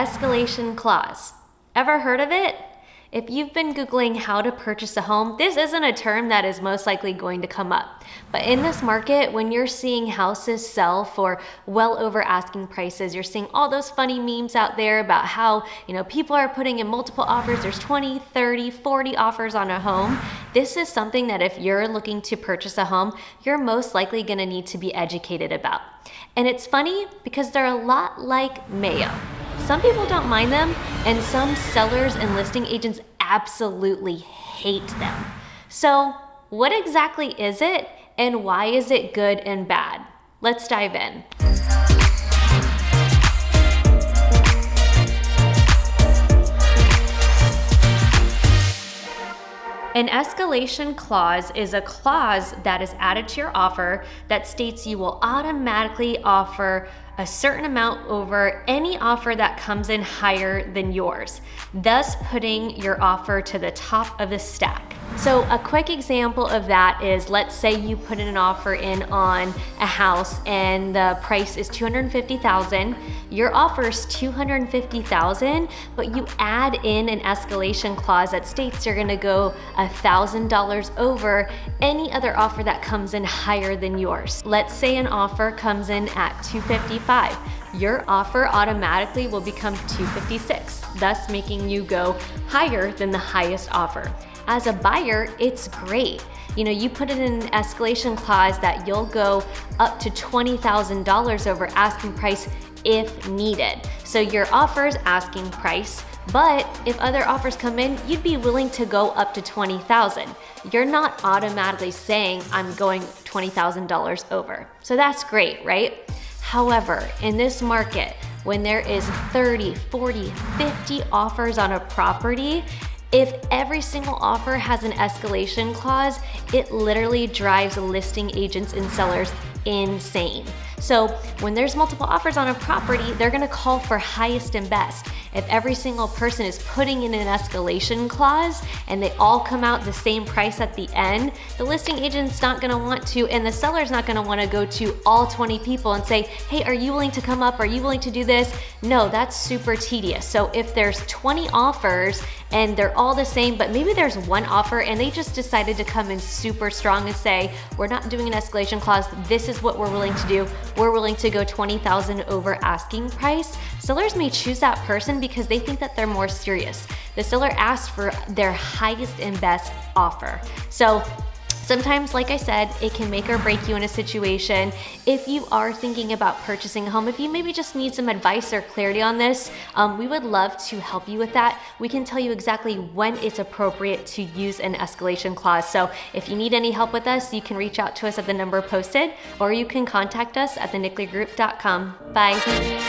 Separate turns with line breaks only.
escalation clause. Ever heard of it? If you've been Googling how to purchase a home, this isn't a term that is most likely going to come up. But in this market, when you're seeing houses sell for well over asking prices, you're seeing all those funny memes out there about how, people are putting in multiple offers. There's 20, 30, 40 offers on a home. This is something that if you're looking to purchase a home, you're most likely going to need to be educated about. And it's funny because they're a lot like mayo. Some people don't mind them, and some sellers and listing agents absolutely hate them. So what exactly is it, and why is it good and bad? Let's dive in. An escalation clause is a clause that is added to your offer that states you will automatically offer a certain amount over any offer that comes in higher than yours, thus putting your offer to the top of the stack. So a quick example of that is, let's say you put in an offer in on a house and the price is $250,000. Your offer is $250,000, but you add in an escalation clause that states you're gonna go $1,000 over any other offer that comes in higher than yours. Let's say an offer comes in at $255,000. Your offer automatically will become $256,000, thus making you go higher than the highest offer. As a buyer, it's great. You put in an escalation clause that you'll go up to $20,000 over asking price if needed. So your offer's asking price, but if other offers come in, you'd be willing to go up to $20,000. You're not automatically saying I'm going $20,000 over. So that's great, right? However, in this market, when there is 30, 40, 50 offers on a property, if every single offer has an escalation clause, it literally drives listing agents and sellers insane. So when there's multiple offers on a property, they're gonna call for highest and best. If every single person is putting in an escalation clause and they all come out the same price at the end, the listing agent's not gonna want to, and the seller's not gonna wanna go to all 20 people and say, hey, are you willing to come up? Are you willing to do this? No, that's super tedious. So if there's 20 offers and they're all the same, but maybe there's one offer and they just decided to come in super strong and say, we're not doing an escalation clause, this is what we're willing to do. We're willing to go $20,000 over asking price. Sellers may choose that person because they think that they're more serious. The seller asked for their highest and best offer. So sometimes, like I said, it can make or break you in a situation. If you are thinking about purchasing a home, if you maybe just need some advice or clarity on this, we would love to help you with that. We can tell you exactly when it's appropriate to use an escalation clause. So if you need any help with us, you can reach out to us at the number posted, or you can contact us at thenicklygroup.com. Bye.